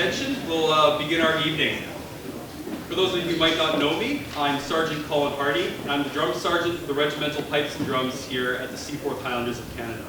attention, we'll begin our evening. For those of you who might not know me, I'm Sergeant Colin Hearty, and I'm the drum sergeant for the Regimental Pipes and Drums here at the Seaforth Highlanders of Canada.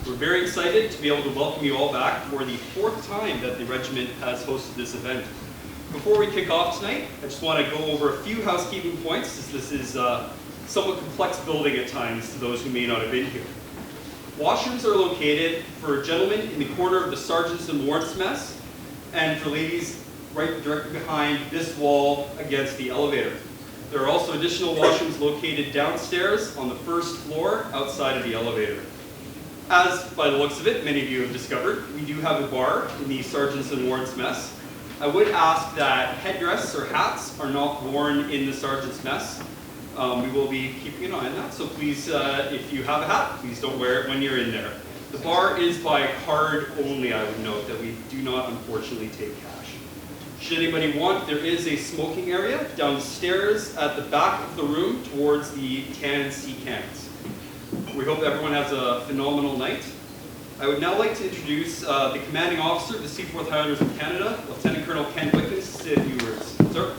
We're very excited to be able to welcome you all back for the 4th time that the regiment has hosted this event. Before we kick off tonight, I just want to go over a few housekeeping points, as this is a somewhat complex building at times to those who may not have been here. Washrooms are located for gentlemen in the corner of the sergeants and warrants mess, and for ladies right directly behind this wall against the elevator. There are also additional washrooms located downstairs on the 1st floor outside of the elevator. As, by the looks of it, many of you have discovered, we do have a bar in the sergeants and warrants mess. I would ask that headdress or hats are not worn in the sergeant's mess. We will be keeping an eye on that, so please, if you have a hat, please don't wear it when you're in there. The bar is by card only, I would note, that we do not unfortunately take cash. Should anybody want, there is a smoking area downstairs at the back of the room towards the tan sea cans. We hope everyone has a phenomenal night. I would now like to introduce the commanding officer of the Seaforth Highlanders of Canada, Lieutenant Colonel Ken Wickens, to say a few words. Sir?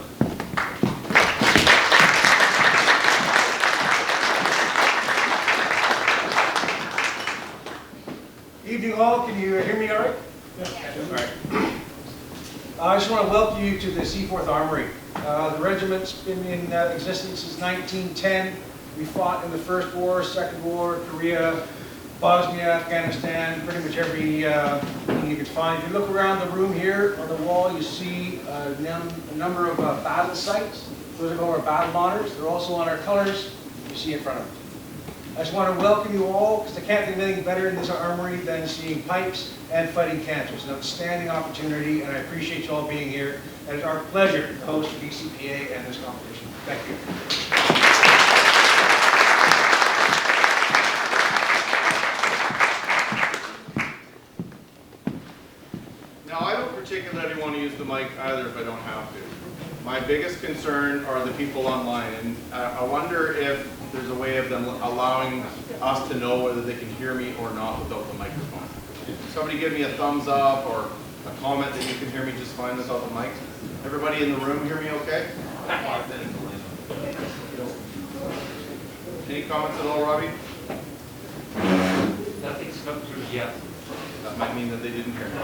Evening all, can you hear me all right? Yeah. All right. I just want to welcome you to the Seaforth Armoury. The regiment's been in existence since 1910. We fought in the First War, Second War, Korea, Bosnia, Afghanistan, pretty much every thing you could find. If you look around the room here on the wall, you see a number of battle sites. Those are our battle honors. They're also on our colors you see in front of us. I just want to welcome you all, because I can't think of anything better in this armory than seeing pipes and fighting cancer. It's an outstanding opportunity, and I appreciate you all being here. And it's our pleasure to host BCPA and this competition. Thank you. Now, I don't particularly want to use the mic either if I don't have to. My biggest concern are the people online, and I wonder if there's a way of them allowing us to know whether they can hear me or not without the microphone. Somebody give me a thumbs up or a comment that you can hear me just fine without the mic. Everybody in the room hear me okay? Any comments at all, Robbie? Nothing's come through yet. That might mean that they didn't hear me.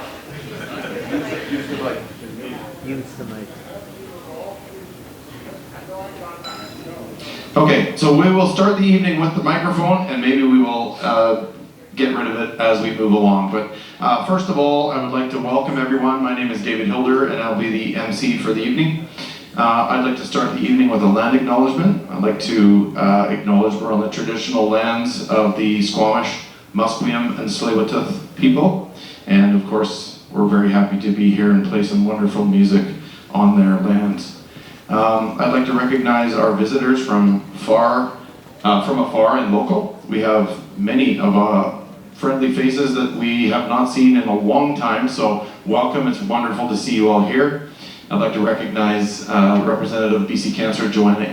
Use the mic. Use the mic. Okay, so we will start the evening with the microphone, and maybe we will get rid of it as we move along. But first of all, I would like to welcome everyone. My name is David Hilder, and I'll be the MC for the evening. I'd like to start the evening with a land acknowledgement. I'd like to acknowledge we're on the traditional lands of the Squamish, Musqueam, and Tsleil-Waututh people. And of course, we're very happy to be here and play some wonderful music on their lands. I'd like to recognize our visitors from afar and local. We have many of friendly faces that we have not seen in a long time, so welcome. It's wonderful to see you all here. I'd like to recognize Representative of BC Cancer, Joanna,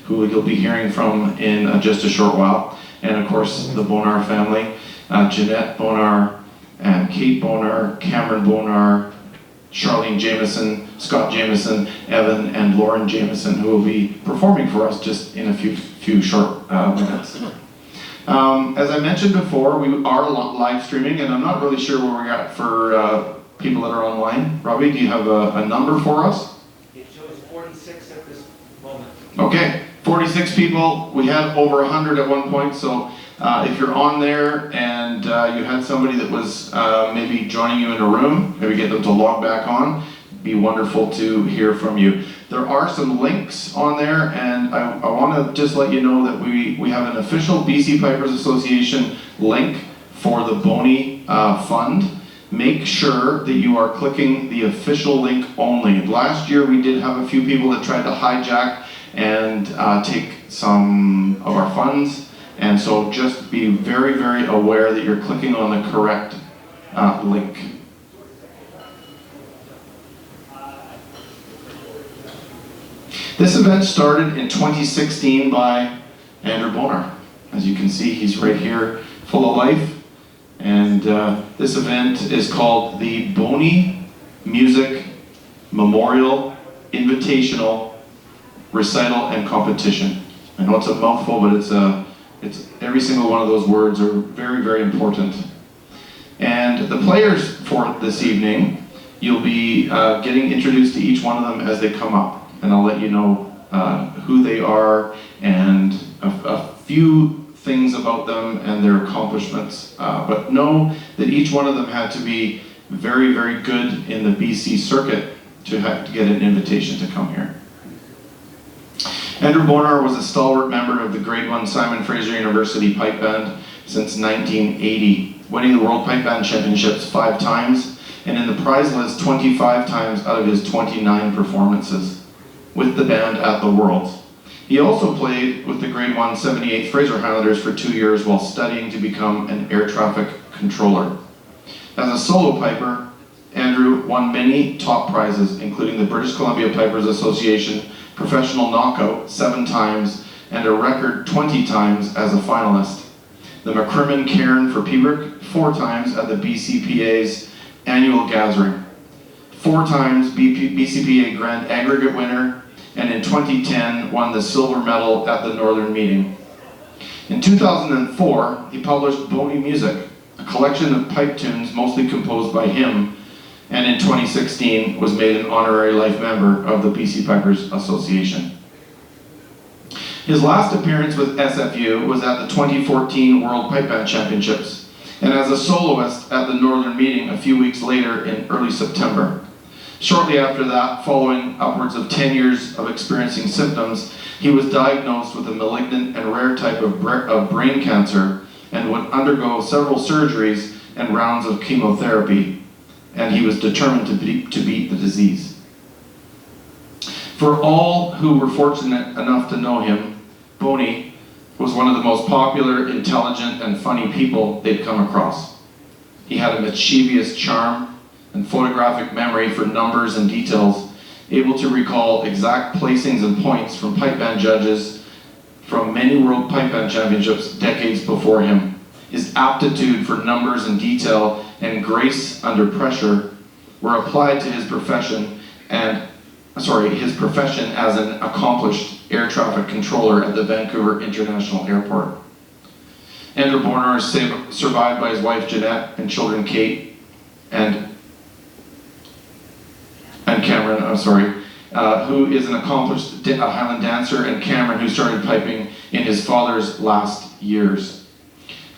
who you'll be hearing from in just a short while. And of course, the Bonar family, Jeanette Bonar, and Kate Bonar, Cameron Bonar, Charlene Jameson, Scott Jameson, Evan, and Lauren Jameson, who will be performing for us just in a few short minutes. As I mentioned before, we are live streaming, and I'm not really sure where we're at for people that are online. Robbie, do you have a number for us? It shows 46 at this moment. Okay, 46 people. We had over 100 at one point, so if you're on there and you had somebody that was maybe joining you in a room, maybe get them to log back on, it'd be wonderful to hear from you. There are some links on there, and I want to just let you know that we have an official BC Pipers Association link for the Boney Fund. Make sure that you are clicking the official link only. Last year we did have a few people that tried to hijack and take some of our funds. And so just be very, very aware that you're clicking on the correct link. This event started in 2016 by Andrew Bonar. As you can see, he's right here, full of life. And this event is called the Boney Music memorial, invitational, recital, and competition. I know it's a mouthful, but it's every single one of those words are very, very important. And the players for this evening, you'll be getting introduced to each one of them as they come up. And I'll let you know who they are and a few things about them and their accomplishments. But know that each one of them had to be very, very good in the BC circuit to get an invitation to come here. Andrew Boney was a stalwart member of the Grade 1 Simon Fraser University Pipe Band since 1980, winning the World Pipe Band Championships 5 times and in the prize list 25 times out of his 29 performances with the band at the Worlds. He also played with the Grade 1 78th Fraser Highlanders for 2 years while studying to become an air traffic controller. As a solo piper, Andrew won many top prizes, including the British Columbia Pipers Association Professional Knockout 7 times and a record 20 times as a finalist. The McCrimmon Cairn for Pembroke 4 times at the BCPA's annual gathering. 4 times BCPA Grand Aggregate winner, and in 2010 won the silver medal at the Northern Meeting. In 2004, he published Boney Music, a collection of pipe tunes mostly composed by him, and in 2016 was made an honorary life member of the BC Pipers Association. His last appearance with SFU was at the 2014 World Pipe Band Championships, and as a soloist at the Northern Meeting a few weeks later in early September. Shortly after that, following upwards of 10 years of experiencing symptoms, he was diagnosed with a malignant and rare type of brain cancer and would undergo several surgeries and rounds of chemotherapy, and he was determined to beat the disease. For all who were fortunate enough to know him, Boney was one of the most popular, intelligent, and funny people they'd come across. He had a mischievous charm and photographic memory for numbers and details, able to recall exact placings and points from pipe band judges from many World Pipe Band Championships decades before him. His aptitude for numbers and detail and grace under pressure were applied to his profession as an accomplished air traffic controller at the Vancouver International Airport. Andrew Boney is survived by his wife Jeanette and children Kate and Cameron, who is an accomplished Highland dancer, and Cameron, who started piping in his father's last years.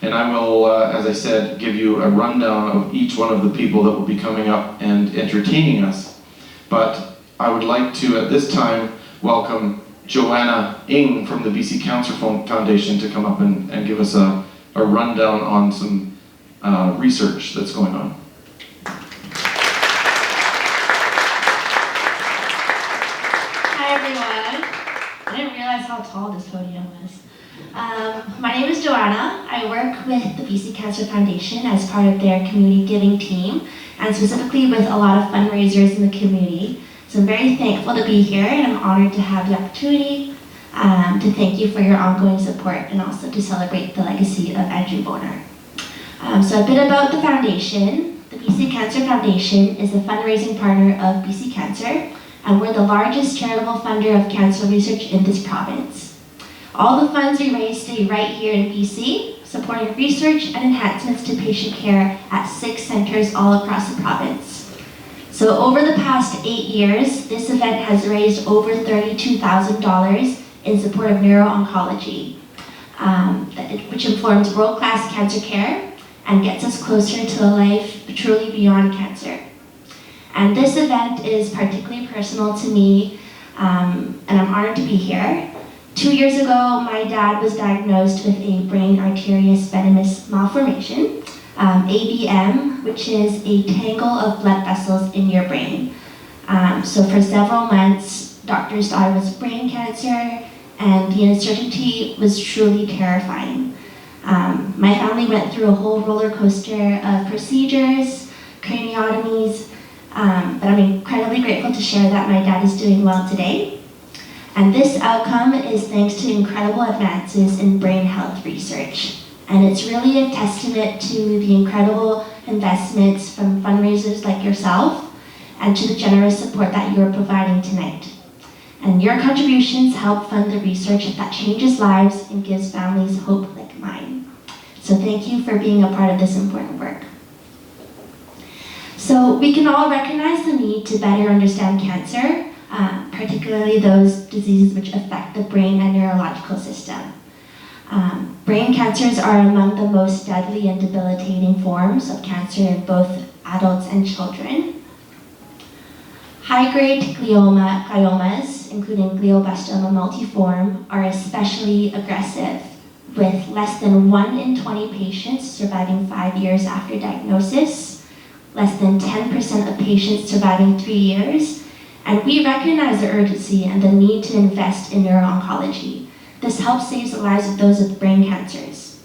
And I will, as I said, give you a rundown of each one of the people that will be coming up and entertaining us. But I would like to, at this time, welcome Joanna Ng from the BC Cancer Foundation to come up and give us a rundown on some research that's going on. Hi everyone. I didn't realize how tall this podium was. My name is Joanna. I work with the BC Cancer Foundation as part of their community giving team, and specifically with a lot of fundraisers in the community. So I'm very thankful to be here, and I'm honored to have the opportunity to thank you for your ongoing support and also to celebrate the legacy of Andrew Boney. So a bit about the foundation. The BC Cancer Foundation is a fundraising partner of BC Cancer, and we're the largest charitable funder of cancer research in this province. All the funds we raise stay right here in BC, supporting research and enhancements to patient care at 6 centers all across the province. So over the past 8 years, this event has raised over $32,000 in support of neuro-oncology, which informs world-class cancer care and gets us closer to a life truly beyond cancer. And this event is particularly personal to me, and I'm honored to be here. 2 years ago, my dad was diagnosed with a brain arterious venomous malformation, AVM, which is a tangle of blood vessels in your brain. So for several months, doctors thought it was brain cancer, and the uncertainty was truly terrifying. My family went through a whole roller coaster of procedures, craniotomies, but I'm incredibly grateful to share that my dad is doing well today. And this outcome is thanks to incredible advances in brain health research. And it's really a testament to the incredible investments from fundraisers like yourself and to the generous support that you are providing tonight. And your contributions help fund the research that changes lives and gives families hope like mine. So thank you for being a part of this important work. So we can all recognize the need to better understand cancer, particularly those diseases which affect the brain and neurological system. Brain cancers are among the most deadly and debilitating forms of cancer in both adults and children. High-grade gliomas, including glioblastoma multiforme, are especially aggressive, with less than 1 in 20 patients surviving 5 years after diagnosis, less than 10% of patients surviving 3 years, and we recognize the urgency and the need to invest in neuro-oncology. This helps save the lives of those with brain cancers.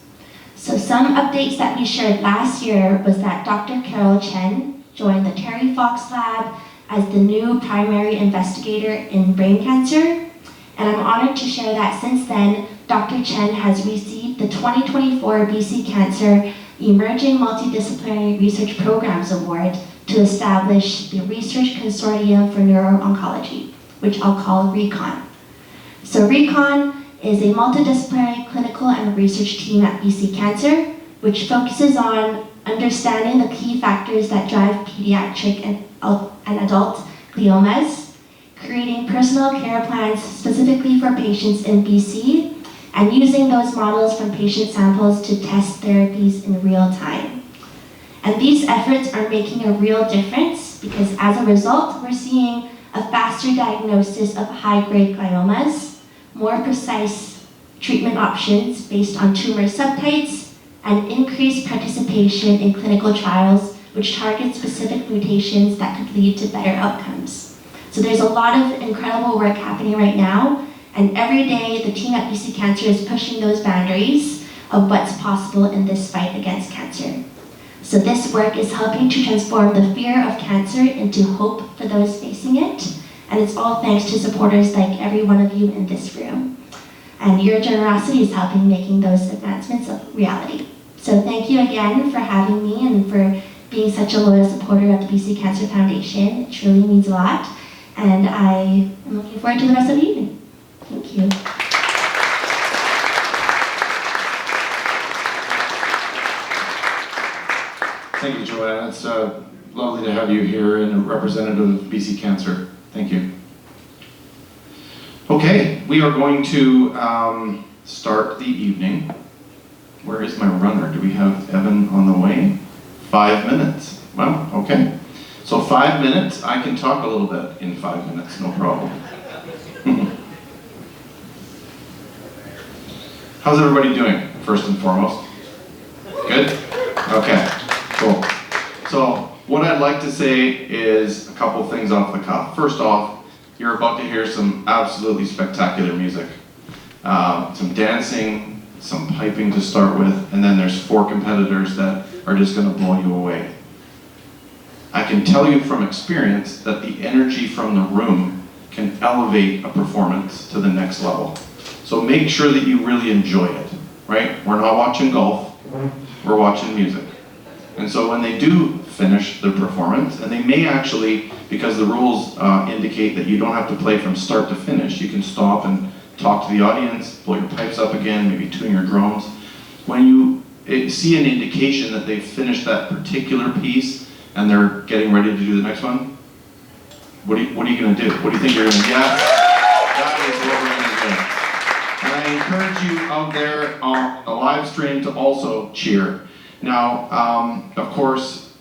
So some updates that we shared last year was that Dr. Carol Chen joined the Terry Fox Lab as the new primary investigator in brain cancer. And I'm honored to share that since then, Dr. Chen has received the 2024 BC Cancer Emerging Multidisciplinary Research Programs Award to establish the Research Consortium for Neuro-Oncology, which I'll call RECON. So RECON is a multidisciplinary clinical and research team at BC Cancer, which focuses on understanding the key factors that drive pediatric and adult gliomas, creating personal care plans specifically for patients in BC, and using those models from patient samples to test therapies in real time. And these efforts are making a real difference because as a result, we're seeing a faster diagnosis of high-grade gliomas, more precise treatment options based on tumor subtypes, and increased participation in clinical trials which target specific mutations that could lead to better outcomes. So there's a lot of incredible work happening right now, and every day the team at BC Cancer is pushing those boundaries of what's possible in this fight against cancer. So this work is helping to transform the fear of cancer into hope for those facing it, and it's all thanks to supporters like every one of you in this room. And your generosity is helping making those advancements a reality. So thank you again for having me and for being such a loyal supporter of the BC Cancer Foundation. It truly means a lot, and I am looking forward to the rest of the evening. Thank you. Thank you, Joanna. It's lovely to have you here and a representative of BC Cancer. Thank you. Okay, we are going to start the evening. Where is my runner? Do we have Evan on the way? 5 minutes. Well, okay. So 5 minutes, I can talk a little bit in 5 minutes, no problem. How's everybody doing, first and foremost? Good? Okay, cool. So what I'd like to say is a couple things off the cuff. First off, you're about to hear some absolutely spectacular music. Some dancing, some piping to start with, and then there's 4 competitors that are just gonna blow you away. I can tell you from experience that the energy from the room can elevate a performance to the next level. So make sure that you really enjoy it, right? We're not watching golf, we're watching music. And so when they do finish their performance, and they may actually, because the rules indicate that you don't have to play from start to finish, you can stop and talk to the audience, blow your pipes up again, maybe tune your drums. When you see an indication that they've finished that particular piece and they're getting ready to do the next one, what are you going to do? What do you think you're going to do? Yeah, that is what we're going to do. And I encourage you out there on the live stream to also cheer. Now, of course,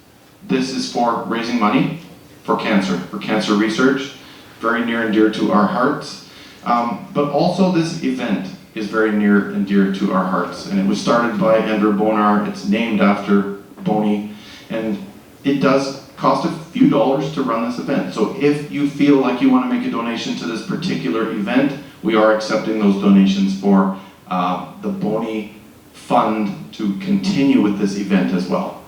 this is for raising money for cancer research, very near and dear to our hearts. But also this event is very near and dear to our hearts. And it was started by Andrew Bonar. It's named after Boney. And it does cost a few dollars to run this event. So if you feel like you want to make a donation to this particular event, we are accepting those donations for the Boney Fund to continue with this event as well.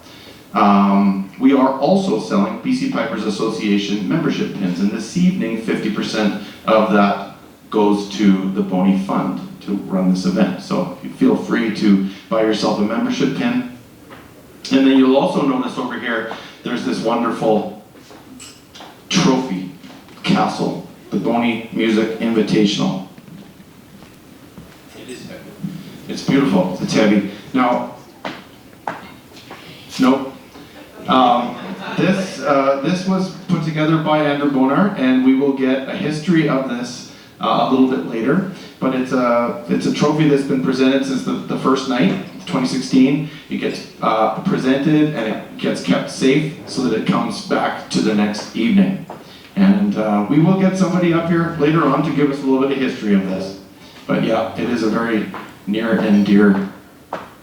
We are also selling BC Pipers Association membership pins, and this evening 50% of that goes to the Boney Fund to run this event. So you feel free to buy yourself a membership pin. And then you'll also notice over here, there's this wonderful Castle, the Boney Music Invitational. It's beautiful. It's heavy. Now, nope. This was put together by Andrew Bonar, and we will get a history of this a little bit later. But it's a trophy that's been presented since the first night, 2016. It gets presented and it gets kept safe so that it comes back to the next evening. And we will get somebody up here later on to give us a little bit of history of this. But yeah, it is a very near and dear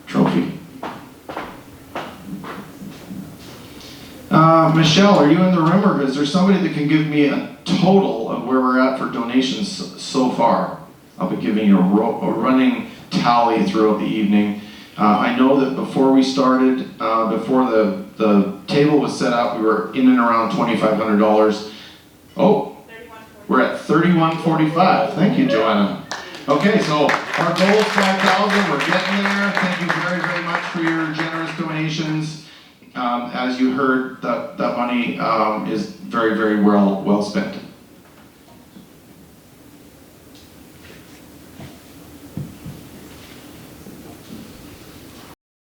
trophy. Michelle, are you in the room, or is there somebody that can give me a total of where we're at for donations so far? I'll be giving you a running tally throughout the evening. I know that before we started, before the table was set up, we were in and around $2,500. Oh, we're at $31.45. Thank you, Joanna. Okay, so our goal is 5,000. We're getting there. Thank you very, very much for your generous donations. As you heard, that money is very, very well spent.